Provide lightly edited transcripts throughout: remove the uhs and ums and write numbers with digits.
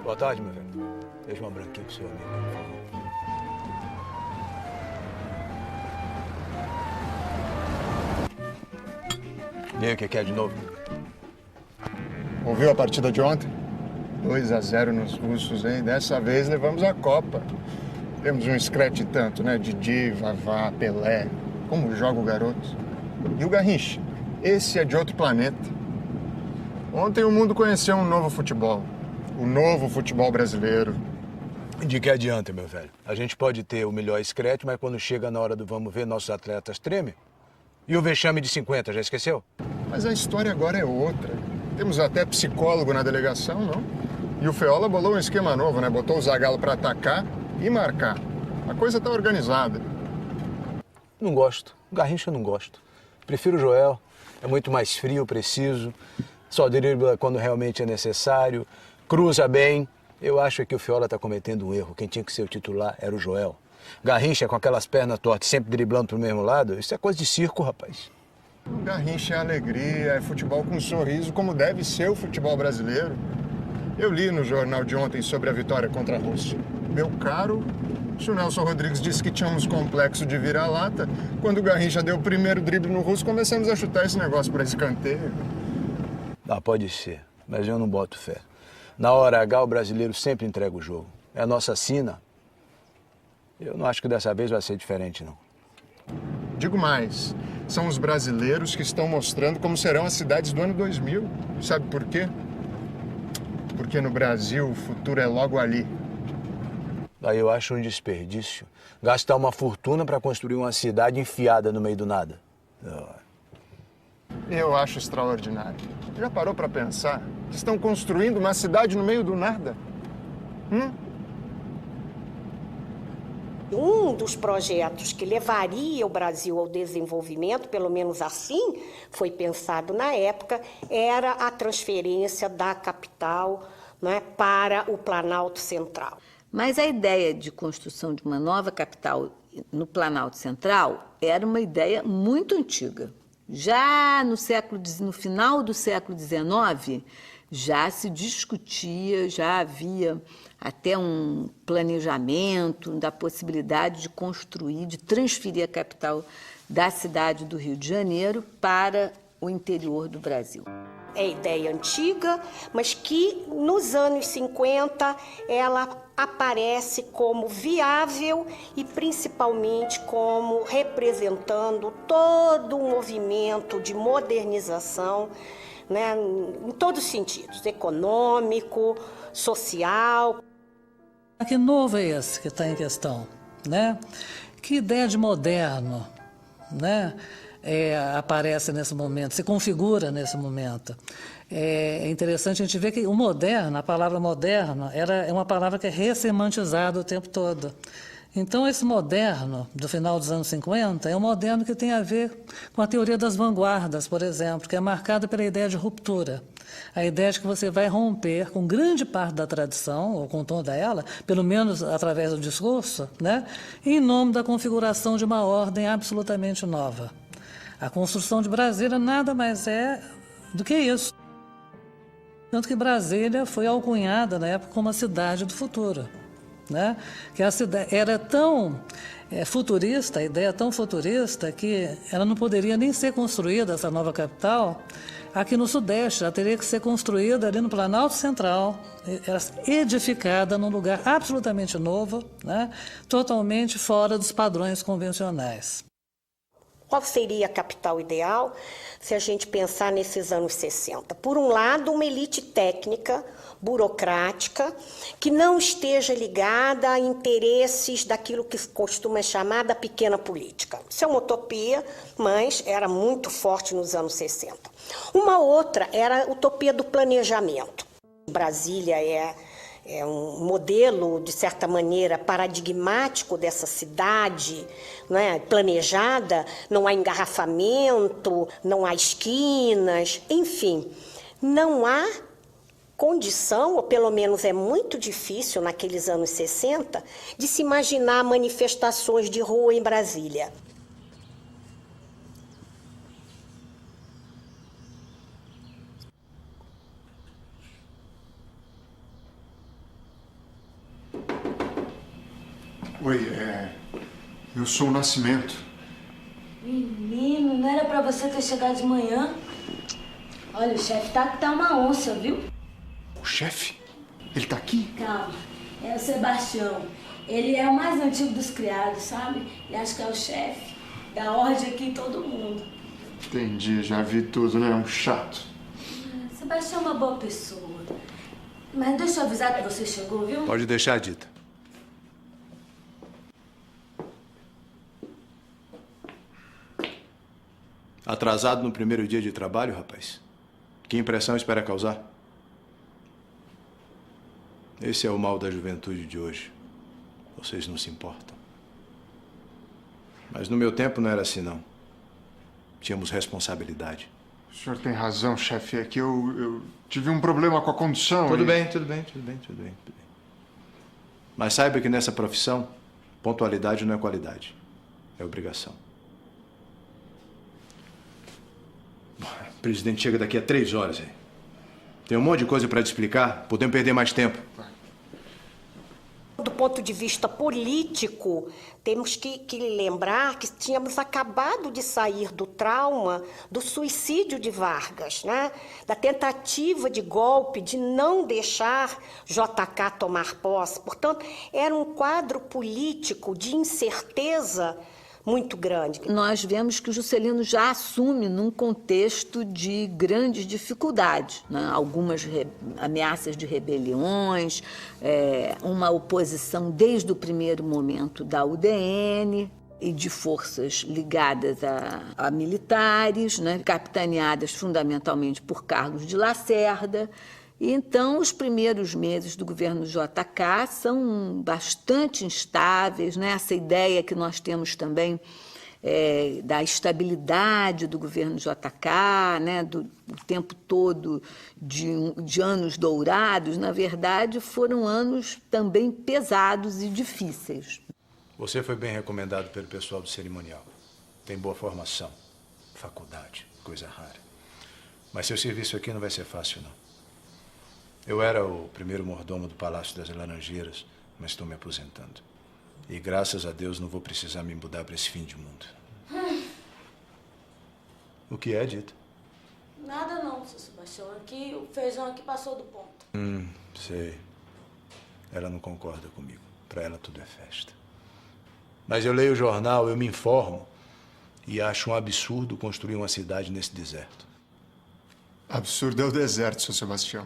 Boa tarde, meu velho. Deixa uma branquinha pro seu amigo, por favor. E aí, o que quer de novo? Ouviu a partida de ontem? 2-0 nos russos, hein? Dessa vez levamos a Copa. Temos um scratch tanto, né? Didi, Vavá, Pelé. Como joga o garoto. E o Garrincha? Esse é de outro planeta. Ontem o mundo conheceu um novo futebol. O novo futebol brasileiro. De que adianta, meu velho? A gente pode ter o melhor scratch, mas quando chega na hora do vamos ver, nossos atletas tremem. E o vexame de 50, já esqueceu? Mas a história agora é outra. Temos até psicólogo na delegação, não? E o Feola bolou um esquema novo, né? Botou o Zagallo para atacar e marcar. A coisa tá organizada. Não gosto. Garrincha eu não gosto. Prefiro o Joel. É muito mais frio, preciso. Só dribla quando realmente é necessário. Cruza bem. Eu acho que o Feola tá cometendo um erro. Quem tinha que ser o titular era o Joel. Garrincha com aquelas pernas tortas, sempre driblando pro mesmo lado. Isso é coisa de circo, rapaz. O Garrincha é alegria, é futebol com sorriso, como deve ser o futebol brasileiro. Eu li no jornal de ontem sobre a vitória contra a Rússia. Meu caro, se o Nelson Rodrigues disse que tínhamos complexo de vira-lata, quando o Garrincha deu o primeiro drible no russo, começamos a chutar esse negócio para escanteio. Ah, pode ser, mas eu não boto fé. Na hora H, o brasileiro sempre entrega o jogo. É a nossa sina. Eu não acho que dessa vez vai ser diferente, não. Digo mais, são os brasileiros que estão mostrando como serão as cidades do ano 2000. Sabe por quê? Porque no Brasil o futuro é logo ali. Aí eu acho um desperdício gastar uma fortuna para construir uma cidade enfiada no meio do nada. Eu acho extraordinário. Já parou para pensar que estão construindo uma cidade no meio do nada? Um dos projetos que levaria o Brasil ao desenvolvimento, pelo menos assim foi pensado na época, era a transferência da capital, né, para o Planalto Central. Mas a ideia de construção de uma nova capital no Planalto Central era uma ideia muito antiga. Já no final do século XIX, já se discutia, já havia até um planejamento da possibilidade de construir, de transferir a capital da cidade do Rio de Janeiro para o interior do Brasil. É ideia antiga, mas que nos anos 50 ela aparece como viável e principalmente como representando todo um movimento de modernização, né, em todos os sentidos, econômico, social. Que novo é esse que está em questão, né? Que ideia de moderno, né? Aparece nesse momento, se configura nesse momento. É interessante a gente ver que o moderno, a palavra moderno, é uma palavra que é ressemantizada o tempo todo. Então, esse moderno do final dos anos 50 é um moderno que tem a ver com a teoria das vanguardas, por exemplo, que é marcada pela ideia de ruptura. A ideia de que você vai romper com grande parte da tradição, ou com toda ela, pelo menos através do discurso, né, em nome da configuração de uma ordem absolutamente nova. A construção de Brasília nada mais é do que isso. Tanto que Brasília foi alcunhada na época como a cidade do futuro, né? Que a cidade era tão futurista, a ideia tão futurista, que ela não poderia nem ser construída, essa nova capital, aqui no Sudeste. Ela teria que ser construída ali no Planalto Central, edificada num lugar absolutamente novo, né? Totalmente fora dos padrões convencionais. Qual seria a capital ideal se a gente pensar nesses anos 60? Por um lado, uma elite técnica, burocrática, que não esteja ligada a interesses daquilo que se costuma chamar da pequena política. Isso é uma utopia, mas era muito forte nos anos 60. Uma outra era a utopia do planejamento. Brasília é um modelo, de certa maneira, paradigmático dessa cidade, né, planejada, não há engarrafamento, não há esquinas, enfim, não há condição, ou pelo menos é muito difícil naqueles anos 60, de se imaginar manifestações de rua em Brasília. Oi, eu sou o Nascimento. Menino, não era pra você ter chegado de manhã? Olha, o chefe tá uma onça, viu? O chefe? Ele tá aqui? Calma, é o Sebastião. Ele é o mais antigo dos criados, sabe? E acho que é o chefe. Dá ordem aqui em todo mundo. Entendi, já vi tudo, né? Um chato. Sebastião é uma boa pessoa. Mas deixa eu avisar que você chegou, viu? Pode deixar, Dita. Atrasado no primeiro dia de trabalho, rapaz? Que impressão espera causar? Esse é o mal da juventude de hoje. Vocês não se importam. Mas no meu tempo não era assim, não. Tínhamos responsabilidade. O senhor tem razão, chefe. É que eu tive um problema com a condução. Tudo bem. Mas saiba que nessa profissão, pontualidade não é qualidade. É obrigação. O presidente chega daqui a 3 horas, hein? Tem um monte de coisa para te explicar. Podemos perder mais tempo. Do ponto de vista político, temos que lembrar que tínhamos acabado de sair do trauma do suicídio de Vargas, né? Da tentativa de golpe, de não deixar JK tomar posse. Portanto, era um quadro político de incerteza muito grande. Nós vemos que o Juscelino já assume num contexto de grandes dificuldades, né? Algumas ameaças de rebeliões, uma oposição desde o primeiro momento da UDN e de forças ligadas a militares, né? Capitaneadas fundamentalmente por Carlos de Lacerda. E então, os primeiros meses do governo JK são bastante instáveis, né? Essa ideia que nós temos também da estabilidade do governo JK, né? Do tempo todo de anos dourados, na verdade, foram anos também pesados e difíceis. Você foi bem recomendado pelo pessoal do cerimonial. Tem boa formação, faculdade, coisa rara. Mas seu serviço aqui não vai ser fácil, não. Eu era o primeiro mordomo do Palácio das Laranjeiras, mas estou me aposentando. E graças a Deus não vou precisar me mudar para esse fim de mundo. O que é, Dita? Nada não, seu Sebastião. Aqui, o feijão aqui passou do ponto. Sei. Ela não concorda comigo. Para ela tudo é festa. Mas eu leio o jornal, eu me informo e acho um absurdo construir uma cidade nesse deserto. Absurdo é o deserto, seu Sebastião.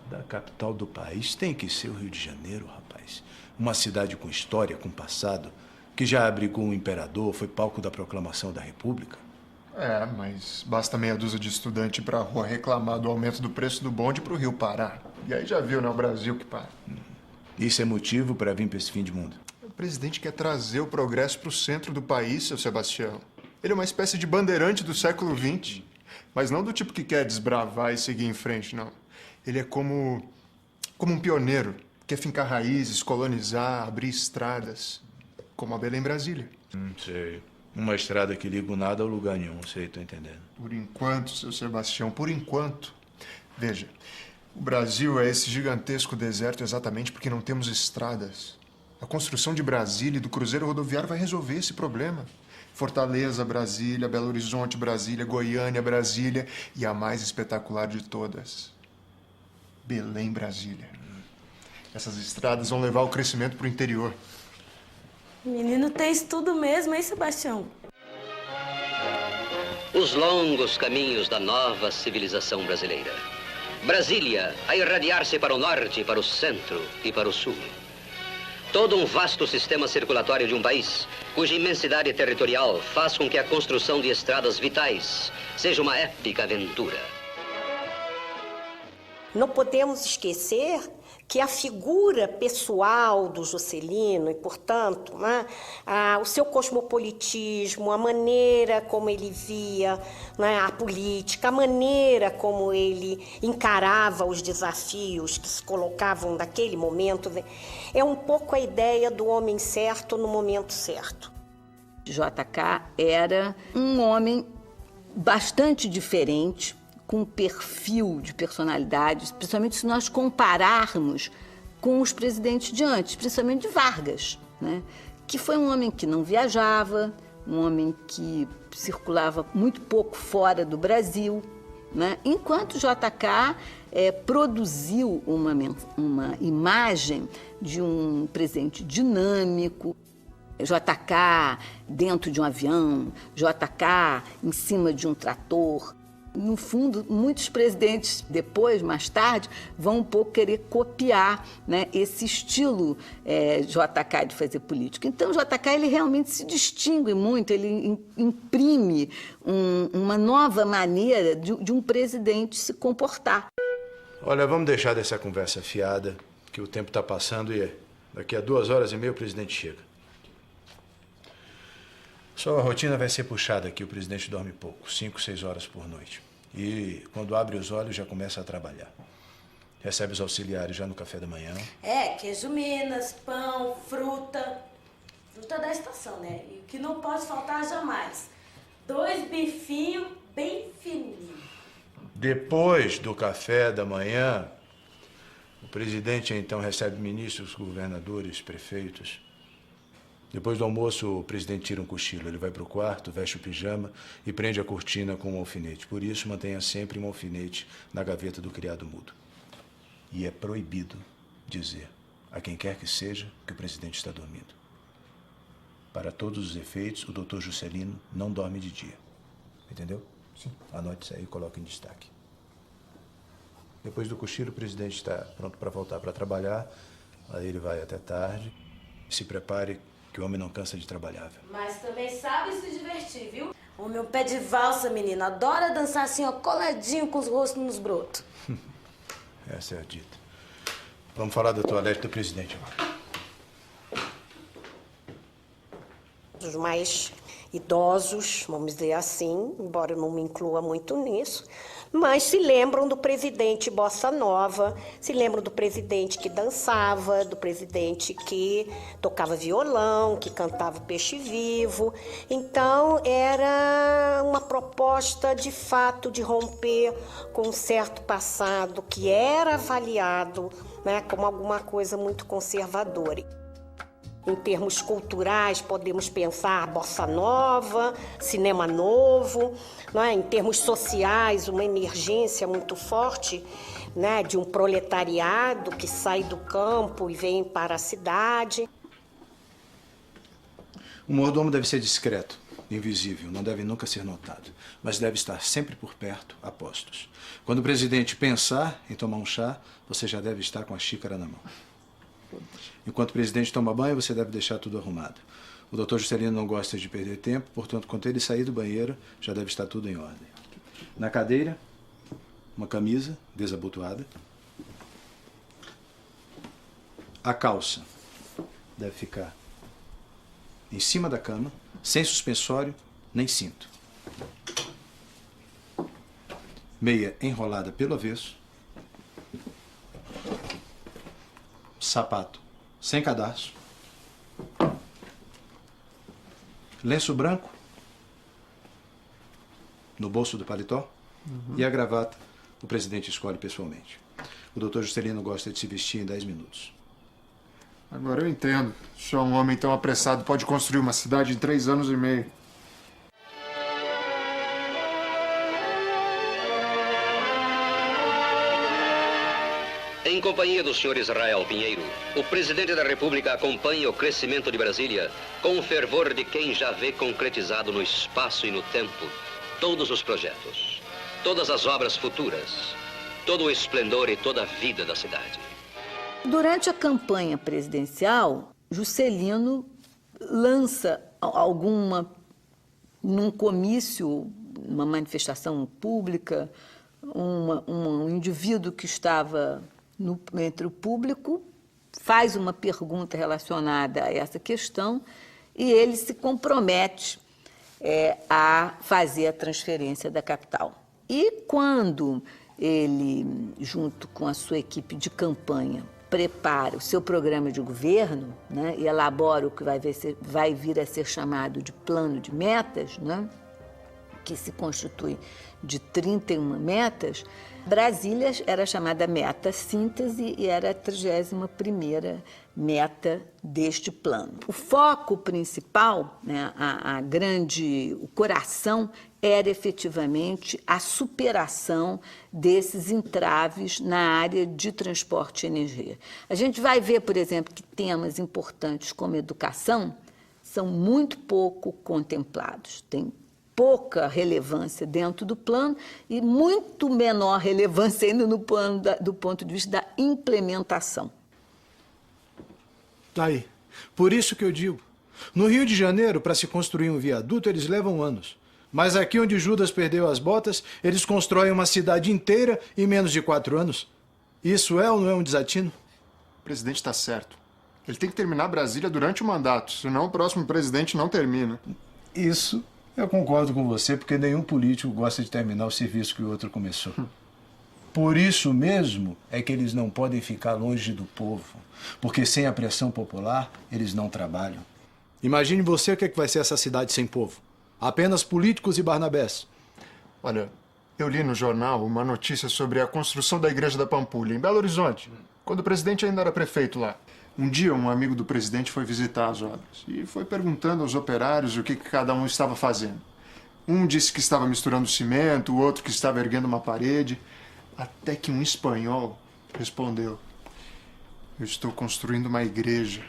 Da capital do país tem que ser o Rio de Janeiro, rapaz. Uma cidade com história, com passado, que já abrigou um imperador, foi palco da proclamação da República. Mas basta meia dúzia de estudante ir pra rua reclamar do aumento do preço do bonde pro Rio parar. E aí já viu, né? O Brasil que para. Isso é motivo para vir para esse fim de mundo. O presidente quer trazer o progresso pro centro do país, seu Sebastião. Ele é uma espécie de bandeirante do século XX. Mas não do tipo que quer desbravar e seguir em frente, não. Ele é como um pioneiro. Quer fincar raízes, colonizar, abrir estradas. Como a Belém Brasília. Sei. Uma estrada que liga o nada ao lugar nenhum. Sei, tô entendendo. Por enquanto, seu Sebastião, por enquanto. Veja, o Brasil é esse gigantesco deserto exatamente porque não temos estradas. A construção de Brasília e do cruzeiro rodoviário vai resolver esse problema. Fortaleza, Brasília, Belo Horizonte, Brasília, Goiânia, Brasília e a mais espetacular de todas, Belém, Brasília. Essas estradas vão levar o crescimento para o interior. Menino tem isso tudo mesmo, hein, Sebastião? Os longos caminhos da nova civilização brasileira. Brasília a irradiar-se para o norte, para o centro e para o sul. Todo um vasto sistema circulatório de um país, cuja imensidade territorial faz com que a construção de estradas vitais seja uma épica aventura. Não podemos esquecer que a figura pessoal do Juscelino e, portanto, né, o seu cosmopolitismo, a maneira como ele via, né, a política, a maneira como ele encarava os desafios que se colocavam naquele momento, é um pouco a ideia do homem certo no momento certo. JK era um homem bastante diferente, com um perfil de personalidade, principalmente se nós compararmos com os presidentes de antes, principalmente de Vargas, né? Que foi um homem que não viajava, um homem que circulava muito pouco fora do Brasil, né? Enquanto o JK produziu uma imagem de um presidente dinâmico, JK dentro de um avião, JK em cima de um trator. No fundo, muitos presidentes depois, mais tarde, vão um pouco querer copiar, né, esse estilo JK de fazer política. Então, o JK ele realmente se distingue muito, ele imprime uma nova maneira de um presidente se comportar. Olha, vamos deixar dessa conversa fiada, que o tempo está passando e daqui a 2h30 o presidente chega. Sua rotina vai ser puxada aqui, o presidente dorme pouco, 5, 6 horas por noite. E quando abre os olhos já começa a trabalhar. Recebe os auxiliares já no café da manhã. Queijo Minas, pão, fruta. Fruta da estação, né? E o que não pode faltar jamais. 2 bifinhos bem fininhos. Depois do café da manhã, o presidente então recebe ministros, governadores, prefeitos. Depois do almoço, o presidente tira um cochilo. Ele vai para o quarto, veste o pijama e prende a cortina com um alfinete. Por isso, mantenha sempre um alfinete na gaveta do criado mudo. E é proibido dizer a quem quer que seja que o presidente está dormindo. Para todos os efeitos, o doutor Juscelino não dorme de dia. Entendeu? Sim. Anote isso aí e coloque em destaque. Depois do cochilo, o presidente está pronto para voltar para trabalhar. Aí ele vai até tarde. Se prepare, que o homem não cansa de trabalhar, viu? Mas também sabe se divertir, viu? O meu pé de valsa, menino, adora dançar assim, ó, coladinho com os rostos nos brotos. Essa é a dita. Vamos falar da toalete do presidente agora. Os mais idosos, vamos dizer assim, embora eu não me inclua muito nisso, mas se lembram do presidente Bossa Nova, se lembram do presidente que dançava, do presidente que tocava violão, que cantava Peixe Vivo. Então, era uma proposta, de fato, de romper com um certo passado que era avaliado, né, como alguma coisa muito conservadora. Em termos culturais, podemos pensar bossa nova, cinema novo, né? Em termos sociais, uma emergência muito forte, né, de um proletariado que sai do campo e vem para a cidade. O mordomo deve ser discreto, invisível, não deve nunca ser notado, mas deve estar sempre por perto, a postos. Quando o presidente pensar em tomar um chá, você já deve estar com a xícara na mão. Enquanto o presidente toma banho, você deve deixar tudo arrumado. O doutor Juscelino não gosta de perder tempo, portanto, quando ele sair do banheiro, já deve estar tudo em ordem. Na cadeira, uma camisa desabotoada. A calça deve ficar em cima da cama, sem suspensório nem cinto. Meia enrolada pelo avesso. Sapato sem cadarço. Lenço branco no bolso do paletó. E a gravata o presidente escolhe pessoalmente. O doutor Juscelino gosta de se vestir em 10 minutos. Agora eu entendo. Só um homem tão apressado pode construir uma cidade em 3 anos e meio. Em companhia do senhor Israel Pinheiro, o presidente da República acompanha o crescimento de Brasília com o fervor de quem já vê concretizado no espaço e no tempo todos os projetos, todas as obras futuras, todo o esplendor e toda a vida da cidade. Durante a campanha presidencial, Juscelino lança num comício, uma manifestação pública, um indivíduo que estava entre o público faz uma pergunta relacionada a essa questão e ele se compromete a fazer a transferência da capital. E quando ele, junto com a sua equipe de campanha, prepara o seu programa de governo, né, e elabora o que vai vir a ser chamado de plano de metas, né, que se constitui de 31 metas, Brasília era chamada meta síntese e era a 31ª meta deste plano. O foco principal, né, o coração, era efetivamente a superação desses entraves na área de transporte e energia. A gente vai ver, por exemplo, que temas importantes como educação são muito pouco contemplados. Tem pouca relevância dentro do plano e muito menor relevância ainda no plano do ponto de vista da implementação. Tá aí. Por isso que eu digo, no Rio de Janeiro, para se construir um viaduto, eles levam anos. Mas aqui onde Judas perdeu as botas, eles constroem uma cidade inteira em menos de 4 anos. Isso é ou não é um desatino? O presidente está certo. Ele tem que terminar Brasília durante o mandato, senão o próximo presidente não termina. Isso eu concordo com você, porque nenhum político gosta de terminar o serviço que o outro começou. Por isso mesmo é que eles não podem ficar longe do povo, porque sem a pressão popular, eles não trabalham. Imagine você o que vai ser essa cidade sem povo. Apenas políticos e Barnabés. Olha, eu li no jornal uma notícia sobre a construção da Igreja da Pampulha, em Belo Horizonte, quando o presidente ainda era prefeito lá. Um dia, um amigo do presidente foi visitar as obras e foi perguntando aos operários o que cada um estava fazendo. Um disse que estava misturando cimento, o outro que estava erguendo uma parede, até que um espanhol respondeu: "Eu estou construindo uma igreja."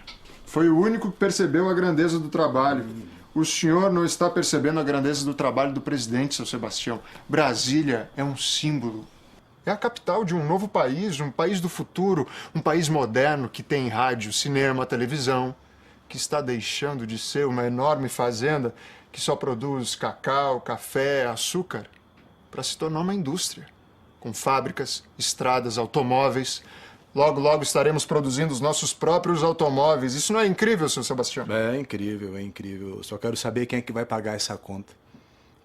Foi o único que percebeu a grandeza do trabalho. O senhor não está percebendo a grandeza do trabalho do presidente, seu Sebastião. Brasília é um símbolo. É a capital de um novo país, um país do futuro, um país moderno que tem rádio, cinema, televisão, que está deixando de ser uma enorme fazenda que só produz cacau, café, açúcar, para se tornar uma indústria, com fábricas, estradas, automóveis. Logo, logo estaremos produzindo os nossos próprios automóveis. Isso não é incrível, seu Sebastião? É incrível, é incrível. Eu só quero saber quem é que vai pagar essa conta.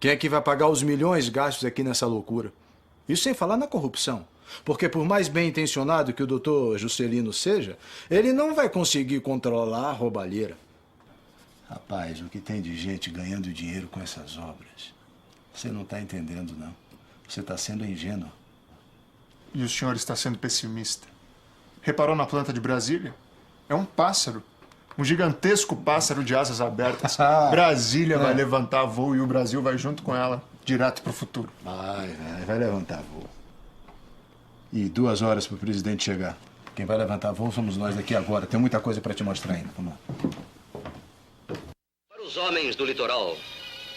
Quem é que vai pagar os milhões gastos aqui nessa loucura? Isso sem falar na corrupção. Porque por mais bem intencionado que o doutor Juscelino seja, ele não vai conseguir controlar a roubalheira. Rapaz, o que tem de gente ganhando dinheiro com essas obras? Você não está entendendo, não. Você está sendo ingênuo. E o senhor está sendo pessimista. Reparou na planta de Brasília? É um pássaro. Um gigantesco pássaro de asas abertas. Brasília vai levantar voo e o Brasil vai junto com ela, direto para o futuro. Vai levantar voo. E 2 horas para o presidente chegar. Quem vai levantar voo somos nós daqui agora. Tem muita coisa para te mostrar ainda. Vamos lá. Para os homens do litoral,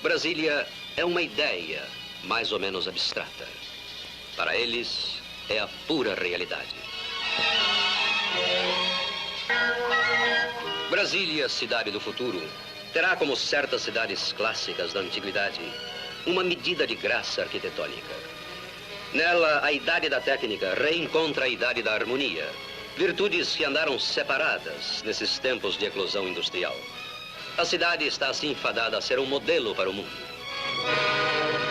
Brasília é uma ideia mais ou menos abstrata. Para eles, é a pura realidade. Brasília, cidade do futuro, terá, como certas cidades clássicas da antiguidade, uma medida de graça arquitetônica. Nela, a idade da técnica reencontra a idade da harmonia, virtudes que andaram separadas nesses tempos de eclosão industrial. A cidade está assim fadada a ser um modelo para o mundo.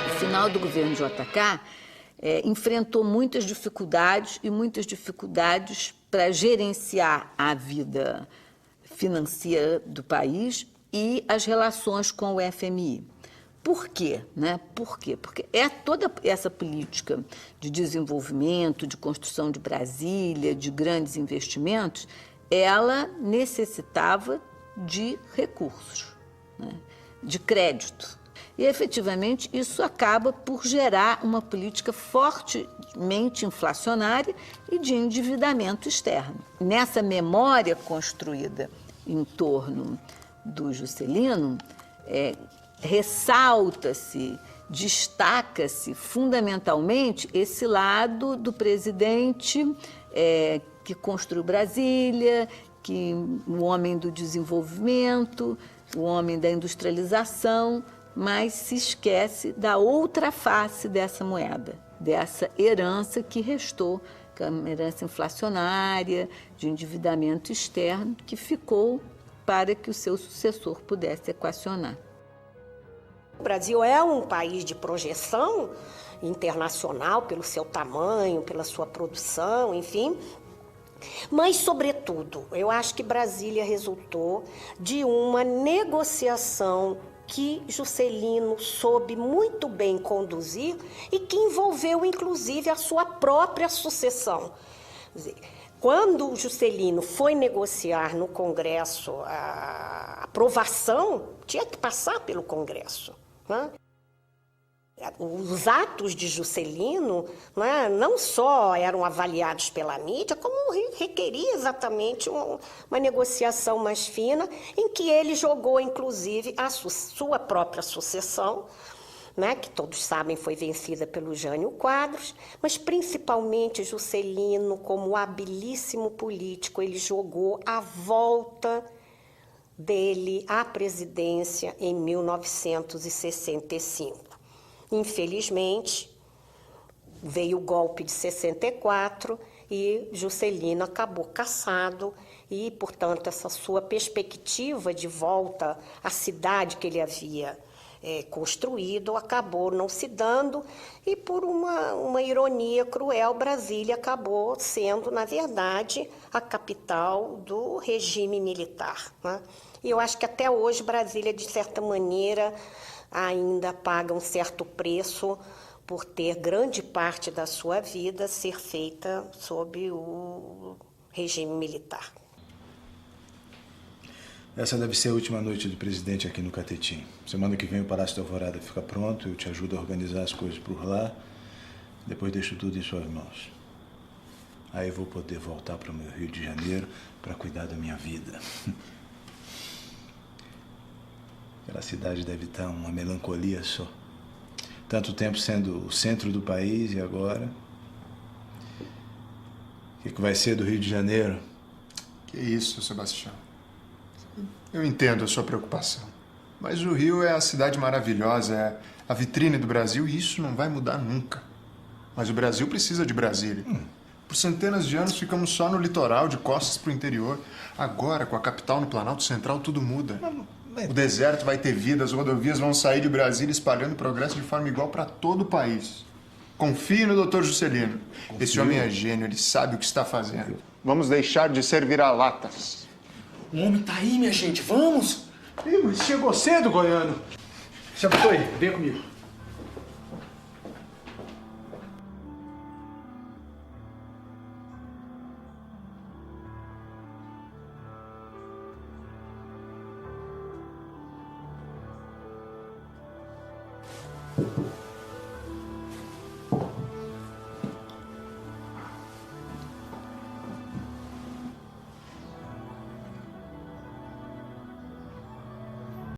O final do governo JK enfrentou muitas dificuldades para gerenciar a vida financeira do país e as relações com o FMI. Por quê? Por quê? Porque toda essa política de desenvolvimento, de construção de Brasília, de grandes investimentos, ela necessitava de recursos, de crédito. E, efetivamente, isso acaba por gerar uma política fortemente inflacionária e de endividamento externo. Nessa memória construída em torno do Juscelino, ressalta-se, destaca-se fundamentalmente esse lado do presidente que construiu Brasília, que o homem do desenvolvimento, o homem da industrialização, mas se esquece da outra face dessa moeda, dessa herança que restou, que é uma herança inflacionária, de endividamento externo, que ficou para que o seu sucessor pudesse equacionar. O Brasil é um país de projeção internacional pelo seu tamanho, pela sua produção, enfim. Mas, sobretudo, eu acho que Brasília resultou de uma negociação que Juscelino soube muito bem conduzir e que envolveu, inclusive, a sua própria sucessão. Quer dizer, quando Juscelino foi negociar no Congresso a aprovação, tinha que passar pelo Congresso, né? Os atos de Juscelino, né, não só eram avaliados pela mídia, como requeria exatamente uma negociação mais fina, em que ele jogou, inclusive, a sua própria sucessão, né, que todos sabem foi vencida pelo Jânio Quadros, mas principalmente Juscelino, como habilíssimo político, ele jogou a volta dele à presidência em 1965. Infelizmente, veio o golpe de 64 e Juscelino acabou cassado e, portanto, essa sua perspectiva de volta à cidade que ele havia construído acabou não se dando e, por uma ironia cruel, Brasília acabou sendo, na verdade, a capital do regime militar, né? E eu acho que até hoje Brasília, de certa maneira, ainda paga um certo preço por ter grande parte da sua vida ser feita sob o regime militar. Essa deve ser a última noite do presidente aqui no Catetim. Semana que vem o Palácio da Alvorada fica pronto, eu te ajudo a organizar as coisas por lá, depois deixo tudo em suas mãos. Aí eu vou poder voltar para o meu Rio de Janeiro para cuidar da minha vida. Aquela cidade deve estar uma melancolia só. Tanto tempo sendo o centro do país e agora... O que vai ser do Rio de Janeiro? Que isso, Sebastião. Eu entendo a sua preocupação. Mas o Rio é a cidade maravilhosa, é a vitrine do Brasil e isso não vai mudar nunca. Mas o Brasil precisa de Brasília. Por centenas de anos ficamos só no litoral, de costas para o interior. Agora, com a capital no Planalto Central, tudo muda. O deserto vai ter vida, as rodovias vão sair de Brasília espalhando progresso de forma igual para todo o país. Confie no Dr. Juscelino. Esse homem é gênio, ele sabe o que está fazendo. Vamos deixar de ser vira-latas. O homem tá aí, minha gente, vamos! Ih, mas chegou cedo, Goiano. Chabutoy, vem comigo.